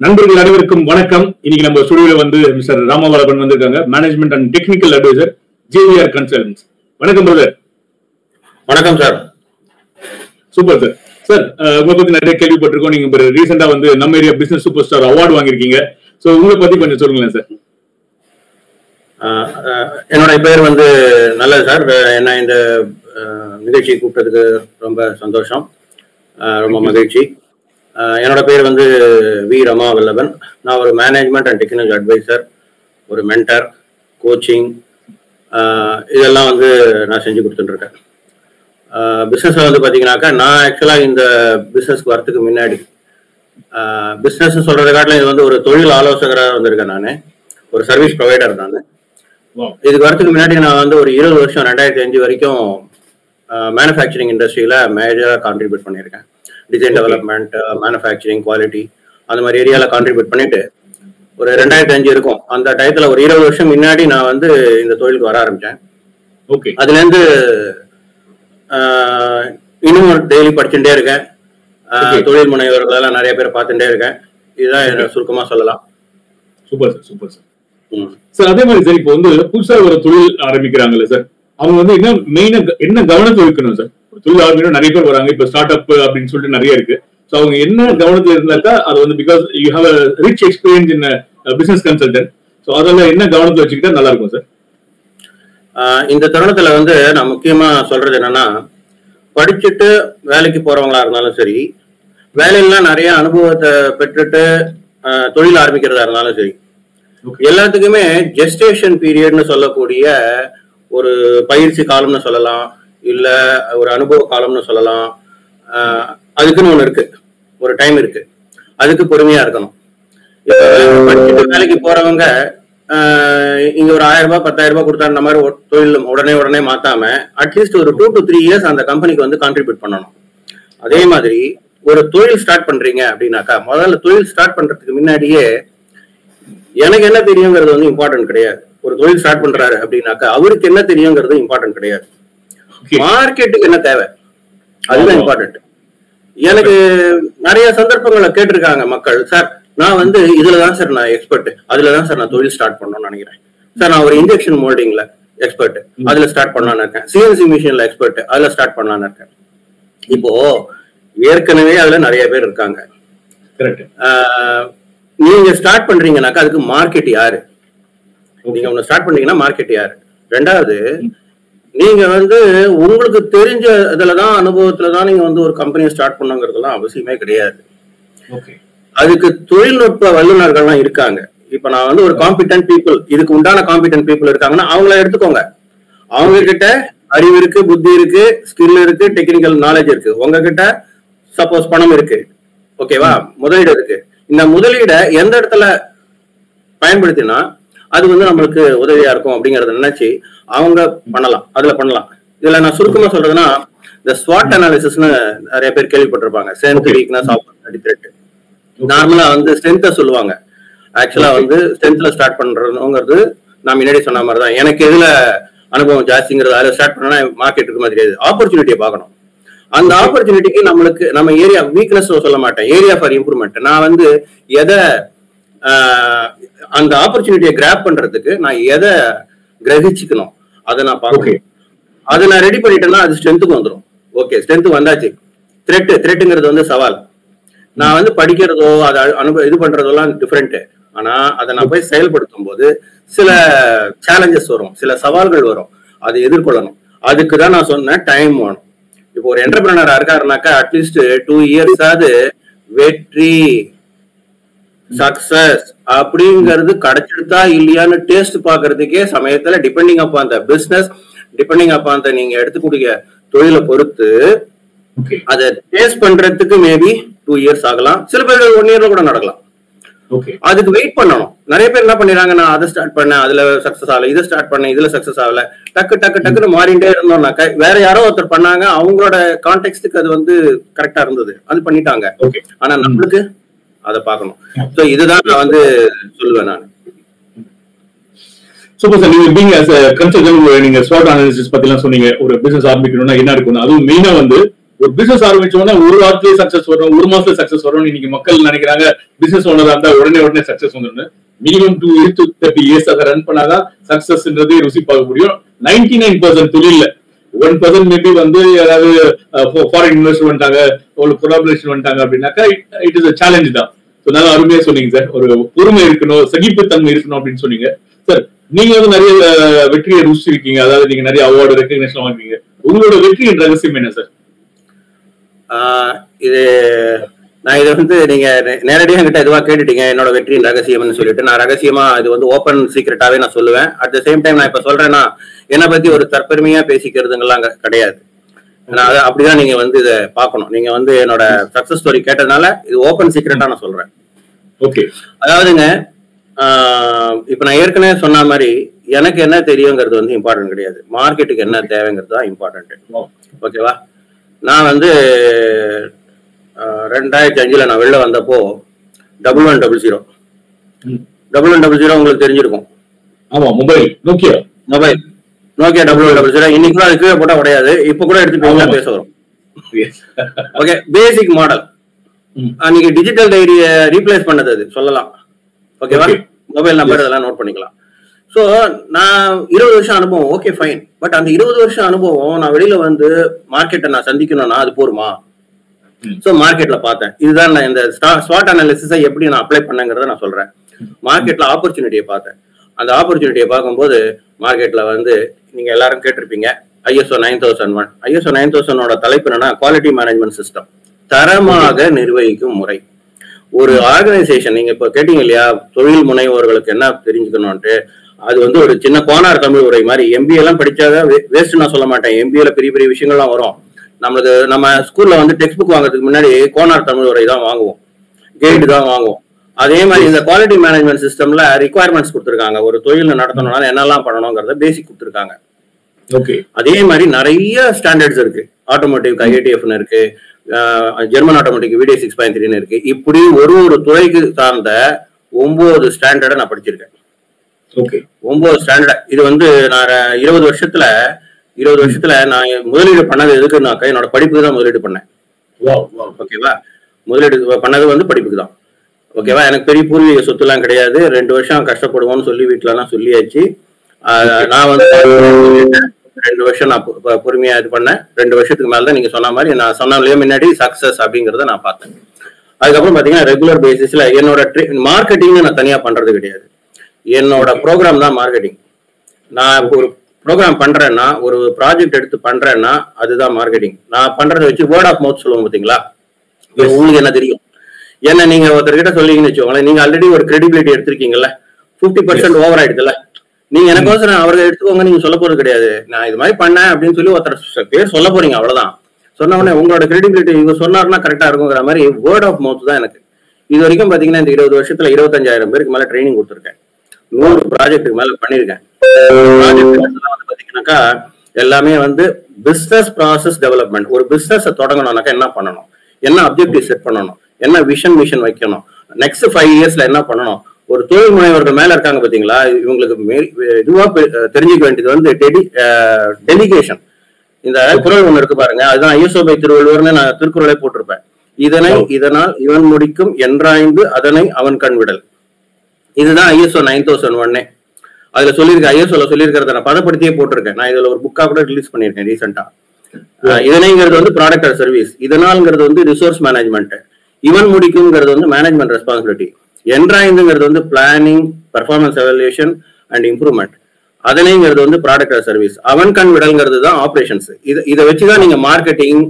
நண்பர்கள் அனைவருக்கும் வணக்கம். இன்னைக்கு நம்ம ஸ்டுடியோல வந்து மிஸ்டர் ராமவல்லபன் வந்திருக்காங்க, management and technical advisor, JVR consultants. வணக்கம் பிரதர். வணக்கம் சார். Super sir. சார், உங்களை பத்தி நிறைய கேள்விப்பட்டிருக்கோம். நீங்க ரீசெண்டா வந்து நம்ம area business super star award வாங்கியிருக்கீங்க. சோ உங்களை பத்தி கொஞ்சம் சொல்லுங்களேன் சார். என்னோட பேர் வந்து நல்லது சார். என்ன இந்த நிகழ்ச்சி கூப்பிட்டதுக்கு ரொம்ப சந்தோஷம், ரொம்ப மகிழ்ச்சி. என்னோட பேர் வந்து வி ராமவல்லபன். நான் ஒரு மேனேஜ்மெண்ட் அண்ட் டெக்னிக்கல் அட்வைசர், ஒரு மென்டர், கோச்சிங், இதெல்லாம் வந்து நான் செஞ்சு கொடுத்துட்டுருக்கேன். பிஸ்னஸில் வந்து பார்த்தீங்கன்னாக்கா, நான் ஆக்சுவலாக இந்த பிஸ்னஸ்க்கு வரத்துக்கு முன்னாடி பிஸ்னஸ் சொல்கிறத காட்டிலும் இது வந்து ஒரு தொழில் ஆலோசகராக வந்திருக்கேன். நான் ஒரு சர்வீஸ் ப்ரொவைடர். நான் இதுக்கு வரத்துக்கு முன்னாடி நான் வந்து ஒரு 20 வருஷம் 2005 வரைக்கும் மேனுஃபேக்சரிங் இண்டஸ்ட்ரியில் மேஜராக கான்ட்ரிபியூட் பண்ணியிருக்கேன். டிசைன் டெவலப்மெண்ட், மேனுஃபேக்சரிங், குவாலிட்டி, அந்த மாதிரி ஏரியாவில் கான்ட்ரிபியூட் பண்ணிட்டு ஒரு 2005 இருக்கும். அந்த டயத்தில் ஒரு 20 வருஷம் முன்னாடி நான் வந்து இந்த தொழிலுக்கு வர ஆரம்பித்தேன். ஓகே. அதுலேருந்து இன்னும் டெய்லி படிச்சுட்டே இருக்கேன். தொழில் முனைவர்களெல்லாம் நிறைய பேர் பார்த்துட்டே இருக்கேன். இதுதான் சுருக்கமாக சொல்லலாம். Super sir, super sir. Sir, அதே மாதிரி சார், இப்போ வந்து புதுசா ஒரு தொழில் ஆரம்பிக்கிறாங்கல்ல சார், அவங்க வந்து என்ன கவனத்தை வைக்கணும் சார்? தொழில் ஆரம்பிக்கணும், நிறைய பேர் வராங்க. இப்போ ஸ்டார்ட் அப் அப்படின்னு சொல்லிட்டு நிறைய இருக்கு. ஸோ அவங்க என்ன கவனத்துல இருந்தாக்கா அது வந்து because you have a rich experience in business consultant, so அதெல்லாம் என்ன கவனத்தை வச்சுக்கிட்டா நல்லா இருக்கும் சார்? இந்த தருணத்துல வந்து நான் முக்கியமா சொல்றது என்னன்னா, படிச்சுட்டு வேலைக்கு போறவங்களா இருந்தாலும் சரி, வேலையெல்லாம் நிறைய அனுபவத்தை பெற்றுட்டு தொழில் ஆரம்பிக்கிறதா இருந்தாலும் சரி, எல்லாத்துக்குமே ஜெஸ்டேஷன் பீரியட்னு சொல்லக்கூடிய ஒரு பயிற்சி காலம்னு சொல்லலாம், இல்ல ஒரு அனுபவ காலம்னு சொல்லலாம். அதுக்குன்னு ஒண்ணு இருக்கு, ஒரு டைம் இருக்கு. அதுக்கு பொறுமையா இருக்கணும். படிச்சுட்டு வேலைக்கு போறவங்க இங்க ஒரு 1000 ரூபாய் 10,000 ரூபாய் கொடுத்தா அந்த மாதிரி தொழில் உடனே மாத்தாம அட்லீஸ்ட் ஒரு 2 to 3 years அந்த கம்பெனிக்கு வந்து கான்ட்ரிபியூட் பண்ணணும். அதே மாதிரி ஒரு தொழில் ஸ்டார்ட் பண்றீங்க அப்படின்னாக்கா, முதல்ல தொழில் ஸ்டார்ட் பண்றதுக்கு முன்னாடியே எனக்கு என்ன தெரியுங்கிறது வந்து இம்பார்ட்டன்ட் கிடையாது. ஒரு தொழில் ஸ்டார்ட் பண்றாரு அப்படின்னாக்கா அவருக்கு என்ன தெரியுங்கிறது இம்பார்ட்டன்ட் கிடையாது. மார்க்கெட்டுக்கு என்ன தேவை அதுதான் இம்பார்ட்டன்ட். எனக்கு நிறைய சந்தர்ப்பங்களை கேட்டிருக்காங்க மக்கள், சார் நான் வந்து இதுலதான் சார் நான் எக்ஸ்பர்ட், அதுலதான் சார் நான் தொழில் ஸ்டார்ட் பண்ணணும்னு நினைக்கிறேன் சார். நான் ஒரு இன்ஜெக்ஷன் மோல்டிங்ல எக்ஸ்பர்ட், அதுல ஸ்டார்ட் பண்ணலான்னு இருக்கேன். CNC மிஷின்ல எக்ஸ்பர்ட், அதுல ஸ்டார்ட் பண்ணலான்னு இருக்கேன். இப்போ ஏற்கனவே அதுல நிறைய பேர் இருக்காங்க. நீங்க ஸ்டார்ட் பண்றீங்கன்னாக்கா அதுக்கு மார்க்கெட் யாரு? நீங்க ஒண்ணு ஸ்டார்ட் பண்றீங்கன்னா மார்க்கெட் யாரு? ரெண்டாவது, நீங்க வந்து உங்களுக்கு தெரிஞ்ச இதுலதான் அனுபவத்துலதான் நீங்க வந்து ஒரு கம்பெனியை ஸ்டார்ட் பண்ணுங்கிறதுலாம் அவசியமே கிடையாது. அதுக்கு தொழில்நுட்ப வல்லுநர்கள்லாம் இருக்காங்க. இப்ப நான் வந்து ஒரு காம்பிடன்ட் பீப்புள், இதுக்கு உண்டான காம்பிடன்ட் பீப்புள் இருக்காங்கன்னா அவங்கள எடுத்துக்கோங்க. அவங்க கிட்ட அறிவு இருக்கு, புத்தி இருக்கு, ஸ்கில் இருக்கு, டெக்னிக்கல் நாலேஜ் இருக்கு. உங்ககிட்ட சப்போஸ் பணம் இருக்கு, ஓகேவா, முதலீடு இருக்கு. இந்த முதலீடை எந்த இடத்துல பயன்படுத்தினா அது வந்து நம்மளுக்கு உதவியா இருக்கும் அப்படிங்கறத நினைச்சு அவங்க பண்ணலாம், அதுல பண்ணலாம். இதுல நான் சுருக்கமா சொல்றதுன்னா, இந்த ஸ்வாட் அனாலிசிஸ்னு நிறைய பேர் கேள்விப்பட்டிருப்பாங்க. Strength, weakness, opportunity, threat. நார்மலா வந்து ஸ்ட்ரென்த்தை சொல்லுவாங்க. ஆக்சுவலா வந்து ஸ்ட்ரென்த்ல ஸ்டார்ட் பண்றதுங்கிறது நான் முன்னாடி சொன்ன மாதிரி தான். எனக்கு எதுல அனுபவம் ஜாஸ்திங்கிறது அதுல ஸ்டார்ட் பண்ணா மார்க்கெட் இருக்கு மாதிரி தெரியாது. ஆப்பர்ச்சுனிட்டியை பார்க்கணும். அந்த ஆப்பர்ச்சுனிட்டிக்கு நம்மளுக்கு நம்ம ஏரியா வீக்னஸ் சொல்ல மாட்டேன், ஏரியா ஃபார் இம்ப்ரூவ்மெண்ட். நான் வந்து எதை அந்த ஆப்பர்ச்சுனிட்டியை கிராப் பண்றதுக்கு நான் எதை கிரகிச்சுக்கணும் அதை நான் பார்க்கணும். அதை நான் ரெடி பண்ணிட்டேன்னா அது ஸ்ட்ரென்த்துக்கு வந்துடும். ஓகே, ஸ்ட்ரென்த் வந்தாச்சு. த்ரெட்டுங்கிறது வந்து சவால். நான் வந்து படிக்கிறதோ அதை இது பண்றதெல்லாம் டிஃப்ரெண்ட். ஆனா அதை நான் போய் செயல்படுத்தும் போது சில சேலஞ்சஸ் வரும், சில சவால்கள் வரும், அதை எதிர்கொள்ளணும். அதுக்கு தான் நான் சொன்னேன் டைம் வேணும். இப்போ ஒரு என்டர்பிரனரா இருக்காருனாக்கா அட்லீஸ்ட் 2 years ஆகுது வெற்றி சக்சஸ் அப்படிங்கிறது கிடைச்சிருத்தா இல்லையான்னு டேஸ்ட் பாக்குறதுக்கே சமயத்துல depending upon the business, depending upon the நீங்க எடுத்துக்கூடிய தொழிலை பொறுத்து அதை டேஸ்ட் பண்றதுக்கு மேபி 2 years ஆகலாம். சில பேர் 1 yearல கூட நடக்கலாம். அதுக்கு வெயிட் பண்ணணும். நிறைய பேர் என்ன பண்ணிடுறாங்க, நான் அதை ஸ்டார்ட் பண்ணேன் அதுல சக்சஸ் ஆகல, இதை ஸ்டார்ட் பண்ணேன் இதுல சக்சஸ் ஆகல, டக்குன்னு மாறிட்டே இருந்தோம்னாக்கா வேற யாரோ ஒருத்தர் பண்ணாங்க, அவங்களோட கான்டெக்ஸ்டுக்கு அது வந்து கரெக்டா இருந்தது, அது பண்ணிட்டாங்க. ஆனா நம்மளுக்கு அதை பார்க்கணும். சோ இதுதான் நான் வந்து சொல்லுவேன். நான் சூப்பர் சார். நீங்க பீயிங் as a consultant, நீங்க SWOT அனாலிசிஸ் பத்தி எல்லாம் சொன்னீங்க. ஒரு பிசினஸ் ஆரம்பிக்கணும்னா என்ன இருக்கணும், அதுவும் மெயினா வந்து ஒரு பிசினஸ் ஆரம்பிச்சோம்னா ஒரு வாரத்திலேயே சக்சஸ் வரும், ஒரு மாசத்துல சக்சஸ் வரும். இன்னைக்கு மக்கள் நினைக்கிறாங்க பிசினஸ் ஓனரா இருந்தா உடனே சக்சஸ் வந்துடும். மினிமம் 2 years to 30 years அதை ரன் பண்ணாதான் சக்சஸ்ன்றதே ருசி பார்க்க முடியும். 99% தொழில்ல 1% மேபி வந்து ஏதாவது ஃபாரின் இன்வெஸ்டர் வந்துட்டாங்க, ஒரு கொலாபரேஷன் வந்துட்டாங்க அப்படின்னாக்கா இட் இஸ் a சேலஞ்ச் தான். நல்லா அருமையா சொன்னீங்க சார். ஒரு பொறுமை இருக்கணும், சகிப்புத்தன்மை இருக்கணும் அப்படின்னு சொன்னீங்க சார். நீங்க வந்து நிறைய வெற்றியை ருசிச்சிருக்கீங்க, அதாவது நீங்க நிறைய அவார்டு ரெகக்னேஷன் வாங்குவீங்க. உங்களோட வெற்றியின் ரகசியம் என்ன சார்? இது நான் இதை வந்து நீங்க நேரடியாக என்கிட்ட இதுவா கேட்டுட்டீங்க, என்னோட வெற்றியின் ரகசியம்னு சொல்லிட்டு. நான் ரகசியமா இது வந்து ஓப்பன் சீக்ரெட்டாவே நான் சொல்லுவேன். அட் த சேம் டைம் நான் இப்ப சொல்றேன்னா என்னை பத்தி ஒரு தற்பெருமையா பேசிக்கிறதுங்கெல்லாம் கிடையாது. அப்படிதான் நீங்க வந்து இதை பார்க்கணும். நீங்க வந்து என்னோட சக்சஸ் ஸ்டோரி கேட்டதுனால இது ஓப்பன் சீக்ரெட்டா நான் சொல்றேன். ஓகே, அதாவதுங்க இப்ப நான் ஏற்கனவே சொன்ன மாதிரி எனக்கு என்ன தெரியுங்கிறது வந்து இம்பார்ட்டன்ட் கிடையாது, மார்க்கெட்டுக்கு என்ன தேவைங்கிறது தான் இம்பார்ட்டன்ட். ஓகேவா? நான் வந்து 2005 நான் வெளில வந்தப்போ 1100 உங்களுக்கு தெரிஞ்சிருக்கும். ஆமா, மொபைல் நோக்கியா 1100. இன்னைக்கு கூட அது கீழே போட்டா உடையாது, இப்ப கூட எடுத்துட்டு பேச வரும். Okay, basic model. அன்னைக்கு டிஜிட்டல் டைரிய ரீப்ளேஸ் பண்ணது அது சொல்லலாம். ஓகேவா? மொபைல் நம்பர் இதெல்லாம் நோட் பண்ணிக்கலாம். சோ நான் 20 வருஷம் அனுபவம், ஓகே ஃபைன். பட் அந்த 20 வருஷம் அனுபவம் நான் வெளியில வந்து மார்க்கெட்டை நான் சந்திக்கணும்னா அது போருமா? சோ மார்க்கெட்ல பார்த்தேன். இதுதான் நான் இந்த ஸ்வாட் அனாலிசிஸை எப்படி நான் அப்ளை பண்ணேங்கிறத நான் சொல்றேன். மார்க்கெட்ல ஆப்பர்ச்சுனிட்டியை பார்த்தேன். அந்த ஆப்பர்ச்சுனிட்டியை பார்க்கும்போது மார்க்கெட்ல வந்து நீங்க எல்லாரும் கேட்டிருப்பீங்க ISO 9001. ISO 9000 தலைப்பு என்னன்னா குவாலிட்டி மேனேஜ்மெண்ட் சிஸ்டம், தரமாக நிர்வகிக்கும் முறை. ஒரு ஆர்கனைசேஷன், நீங்க இப்ப கேட்டீங்க இல்லையா தொழில் முனைவோர்களுக்கு என்ன தெரிஞ்சுக்கணும்ட்டு, அது வந்து ஒரு சின்ன கோனார் தமிழ் உரை மாதிரி. MBA எல்லாம் படிச்சாத வேஸ்ட் நான் சொல்ல மாட்டேன். MBA பெரிய பெரிய விஷயங்கள்லாம் வரும். நம்ம ஸ்கூல்ல வந்து டெக்ஸ்ட் புக் வாங்குறதுக்கு முன்னாடி கோனார் தமிழ் உரை தான் வாங்குவோம், கைடு தான் வாங்குவோம். அதே மாதிரி இந்த குவாலிட்டி மேனேஜ்மெண்ட் சிஸ்டம்ல ரிக்குவயர்மெண்ட்ஸ் கொடுத்துருக்காங்க. ஒரு தொழில் நடத்தணும்னா என்னெல்லாம் பண்ணணுங்கிறத பேசிக் கொடுத்துருக்காங்க. அதே மாதிரி நிறைய ஸ்டாண்டர்ட்ஸ் இருக்கு. ஆட்டோமோட்டிவ் IATF இருக்கு, ஜெர்மன் ஆட்டோமேட்டிக் VD 6.3 இருக்கு. இப்படி ஒரு துறைக்கு சார்ந்த 9 ஸ்டாண்டர்டை நான் படிச்சிருக்கேன். 9 ஸ்டாண்டர்ட். இது வந்து நான் 20 வருஷத்துல நான் முதலீடு பண்ணது எதுக்குனாக்கா என்னோட படிப்புக்கு தான் முதலீடு பண்ணேன். ஓகேவா? முதலீடு பண்ணது வந்து படிப்புக்கு தான். ஓகேவா? எனக்கு பெரிய பூர்வீக சொத்து எல்லாம் கிடையாது. 2 வருஷம் கஷ்டப்படுவோம்னு சொல்லி வீட்டுல சொல்லியாச்சு. நான் வந்து 2 வருஷம் நான் பொறுமையா இது பண்ணேன். 2 வருஷத்துக்கு மேலதான் நீங்க சொன்ன மாதிரி நான் சொன்னாலே முன்னாடி சக்சஸ் அப்படிங்கறத நான் பார்த்தேன். அதுக்கப்புறம் பாத்தீங்கன்னா ரெகுலர் பேசிஸ்ல என்னோட மார்க்கெட்டிங் நான் தனியா பண்றது கிடையாது. என்னோட ப்ரோக்ராம் தான் மார்க்கெட்டிங். நான் ஒரு ப்ரோக்ராம் பண்றேன்னா, ஒரு ப்ராஜெக்ட் எடுத்து பண்றேன்னா அதுதான் மார்க்கெட்டிங். நான் பண்றதை வச்சு வேர்ட் ஆஃப் மவுத் சொல்லுவோம் பாத்தீங்களா? உங்களுக்கு என்ன தெரியும், என்ன நீங்க ஒருத்தர்கிட்ட சொல்லிங்கன்னு வச்சுக்கோங்களேன், நீங்க ஆல்ரெடி ஒரு கிரெடிபிலிட்டி எடுத்திருக்கீங்கல்ல, 50% ஓவர் ஆயிடுதுல்ல. நீங்க எனக்கோசரம் அவர்கள் எடுத்துக்கோங்க நீங்க சொல்ல போறது கிடையாது. நான் இது மாதிரி பண்ணேன் அப்படின்னு சொல்லி ஒருத்தர் பேர் சொல்ல போறீங்க, அவ்வளவுதான். சொன்ன உடனே உங்களோட கிரெடிபிலிட்டி இவங்க சொன்னாருன்னா கரெக்டா இருக்குங்கிற மாதிரி வேர்ட் ஆஃப் மவுத் தான் எனக்கு. இது வரைக்கும் பாத்தீங்கன்னா இந்த 20 வருஷத்துல 25,000 பேருக்கு மேல ட்ரைனிங் கொடுத்துருக்கேன். 100 ப்ராஜெக்ட்டுக்கு மேல பண்ணிருக்கேன். பாத்தீங்கன்னாக்கா எல்லாமே வந்து பிசினஸ் ப்ராசஸ் டெவலப்மெண்ட். ஒரு பிசினஸ் தொடங்கணும்னாக்கா என்ன பண்ணணும், என்ன அப்ஜெக்டிவ் செட் பண்ணணும், என்ன விஷன் மிஷன் வைக்கணும், நெக்ஸ்ட் 5 இயர்ஸ்ல என்ன பண்ணணும். ஒரு தொழில் முனைவர்கள் மேல இருக்காங்க பாத்தீங்களா, இவங்களுக்கு இதுவா தெரிஞ்சுக்க வேண்டியது வந்து டெலிகேஷன். இந்த குரல் ஒண்ணு இருக்கு பாருங்க, அதுதான் ISO by திருவள்ளுவர்னு நான் திருக்குறளை போட்டிருப்பேன். இதனால் இவன் முடிக்கும் என்றாய்ந்து அதனை அவன் கண் விடல். இதுதான் ISO 9001. அதுல சொல்லியிருக்க ISOல சொல்லியிருக்கிறத நான் பதப்படுத்தியே போட்டிருக்கேன். நான் இதுல ஒரு புக்கா கூட ரிலீஸ் பண்ணியிருக்கேன் ரீசெண்டா. இதனைங்கிறது வந்து ப்ராடக்ட் ஆர் சர்வீஸ், இதனால்ங்கிறது வந்து ரிசோர்ஸ் மேனேஜ்மெண்ட், இவன் முடிக்கும்ங்கிறது வந்து மேனேஜ்மெண்ட் ரெஸ்பான்சிபிலிட்டி, என்றாய்ந்துங்கிறது வந்து planning, performance evaluation and improvement, அதனைங்கிறது வந்து ப்ராடக்ட் ஆர் சர்வீஸ், அவன் கண் விடல்ங்கிறது தான் ஆப்ரேஷன்ஸ். இதை வச்சுதான் நீங்க marketing,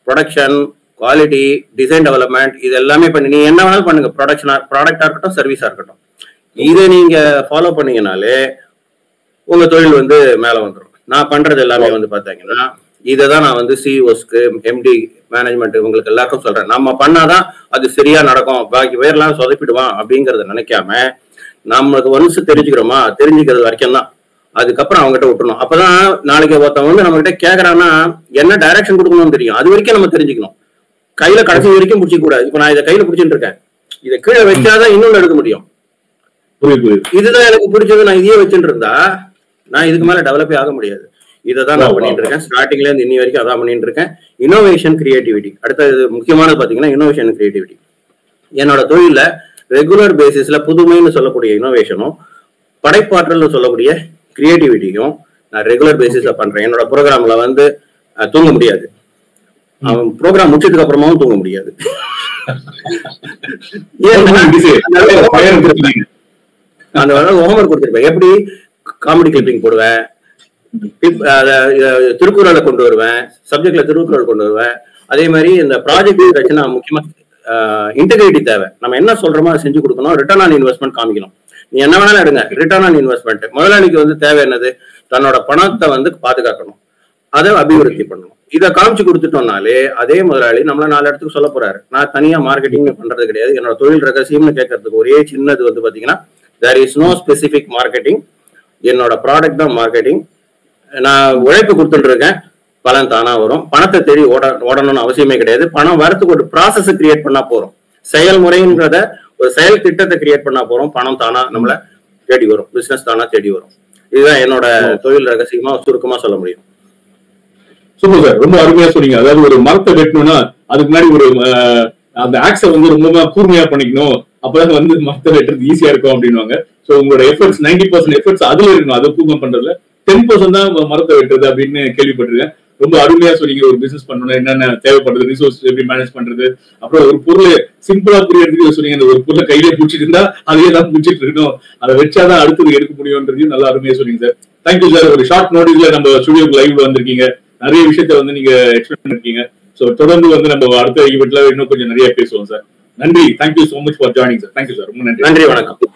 production, quality, design development இது எல்லாமே பண்ணி நீங்க என்ன வேணாலும் பண்ணுங்க. ப்ராடக்டா இருக்கட்டும், சர்வீஸா இருக்கட்டும், இதை நீங்க ஃபாலோ பண்ணீங்கனாலே உங்க தொழில் வந்து மேல வந்துடும். நான் பண்றது எல்லாமே வந்து பாத்தீங்கன்னா இதைதான் நான் வந்து CEOஸ்க்கு, MD, மேனேஜ்மெண்ட் இவங்களுக்கு எல்லாருக்கும் சொல்றேன். நம்ம பண்ணாதான் அது சரியா நடக்கும், பாக்கி வேறெல்லாம் சொதப்பிடுவான் அப்படிங்கறத நினைக்காம நம்மளுக்கு ஒன்ஸ் தெரிஞ்சுக்கிறோமா, தெரிஞ்சுக்கிறது வரைக்கும் தான். அதுக்கப்புறம் அவங்ககிட்ட விட்டுணும். அப்பதான் நாளைக்கு ஒருத்தவங்க வந்து நம்ம கிட்ட கேக்குறான்னா என்ன டைரக்ஷன் கொடுக்கணும்னு தெரியும். அது வரைக்கும் நம்ம தெரிஞ்சுக்கணும். கையில கடைசி வரைக்கும் பிடிச்சிக்க கூடாது. இப்ப நான் இதை கையில பிடிச்சிட்டு இருக்கேன், இதை கீழே வச்சாதான் இன்னொன்னு எடுக்க முடியும். இதுதான் எனக்கு பிடிச்சது, நான் இதையே வச்சுட்டு இருந்தா நான் இதுக்கு மேல டெவலப்பே ஆக முடியாது. இதை தான் நான் பண்ணிட்டு இருக்கேன். ஸ்டார்டிங்ல இருந்து இன்னி வரைக்கும் அதான் பண்ணிட்டு இருக்கேன். Innovation creativity. அடுத்தது முக்கியமானது பாத்தீங்கன்னா இன்னோவேஷன் கிரியேட்டிவிட்டி. என்னோட தொழில ரெகுலர் பேசிஸ்ல புதுமைன்னு சொல்லக்கூடிய இன்னோவேஷனும் படைப்பாற்றல் சொல்லக்கூடிய கிரியேட்டிவிட்டியும் நான் ரெகுலர் பேசிஸ்ல பண்றேன். என்னோட ப்ரோக்ராம்ல வந்து தூங்க முடியாது. அவன் ப்ரோக்ராம் முடிச்சதுக்கு அப்புறமாவும் தூங்க முடியாது. அந்த ஹோம்ஒர்க் கொடுத்துருப்பேன். எப்படி காமெடி கிளிப்பிங் போடுவேன், திருக்குறளை கொண்டு வருவேன், சப்ஜெக்ட்ல திருக்குறள் கொண்டு வருவேன். அதே மாதிரி இந்த ப்ராஜெக்ட் நான் முக்கியமா இன்டெகிரிட்டி தேவை. நம்ம என்ன சொல்றோமோ அதை செஞ்சு கொடுக்கணும். ரிட்டர்ன் ஆன் இன்வெஸ்ட்மெண்ட் காமிக்கணும். நீ என்ன வேணாலும் எடுங்க, ரிட்டர்ன் ஆன் இன்வெஸ்ட்மெண்ட். முதலாளிக்கு வந்து தேவை என்னது? தன்னோட பணத்தை வந்து பாதுகாக்கணும், அதை அபிவிருத்தி பண்ணணும். இதை காமிச்சு கொடுத்துட்டோம்னாலே அதே முதலாளி நம்மள 4 இடத்துக்கு சொல்ல போறாரு. நான் தனியா மார்க்கெட்டிங் பண்றது கிடையாது. என்னோட தொழில் ரகசியம்னு கேட்கறதுக்கு ஒரே சின்னது வந்து பாத்தீங்கன்னா there is no specific marketing. என்னோட ப்ராடக்ட் தான் மார்க்கெட்டிங். நான் உழைப்பு கொடுத்துட்டு இருக்கேன், பலன் தானா வரும். பணத்தை தேடி ஓடணும்னு அவசியமே கிடையாது. பணம் வரத்துக்கு ஒரு ப்ராசஸ் கிரியேட் பண்ணா போறோம். செயல்முறைன்றத ஒரு செயல் திட்டத்தை கிரியேட் பண்ணா போறோம். பணம் தானா நம்மள தேடி வரும், பிசினஸ் தானா தேடி வரும். இதுதான் என்னோட தொழில் ரகசியமா சுருக்கமா சொல்ல முடியும். சூப்பர் சார், ரொம்ப அருமையா சொன்னீங்க. அதாவது ஒரு மரத்தை வெட்டணும்னா அதுக்கு முன்னாடி ஒரு அந்த ஆக்ஸை வந்து ரொம்ப கூர்மையா பண்ணிக்கணும், அப்பதான் வந்து மரத்தை வெட்டுறது ஈஸியா இருக்கும் அப்படின்வாங்க. சோ உங்களோட எஃபர்ட்ஸ் 90% எஃபர்ட்ஸ் அதுல இருக்கணும். அதை கூர்மம் பண்றதுல 10% தான் மரத்தை வெட்டுறது அப்படின்னு கேள்விப்பட்டிருக்கேன். ரொம்ப அருமையா சொன்னீங்க. ஒரு பிசினஸ் பண்ணணும் என்னென்ன தேவைப்படுறது, ரிசோர்ஸ் எப்படி மேனேஜ் பண்றது, அப்புறம் ஒரு பொருளை சிம்பிளா புரியறதுக்கு சொன்னீங்க. ஒரு பொருளை கையிலே பிடிச்சிட்டு இருந்தா அதையே தான் பிடிச்சிட்டு இருக்கணும், அதை வச்சாதான் அடுத்தது எடுக்க முடியும்ன்றதையும் நல்லா அருமையா சொன்னீங்க சார். Thank you sir. ஒரு ஷார்ட் நோட்டீஸ்ல நம்ம ஸ்டுடியோக்கு லைவ்ல வந்திருக்கீங்க, நிறைய விஷயத்த வந்து நீங்க எக்ஸ்பிளைன் பண்ணிருக்கீங்க. சோ தொடர்ந்து வந்து நம்ம அடுத்த ஈவெண்ட்ல இன்னும் கொஞ்சம் நிறைய பேசுவோம் சார். நன்றி. Thank you so much for joining sir. Thank you sir. ரொம்ப நன்றி. நன்றி, வணக்கம்.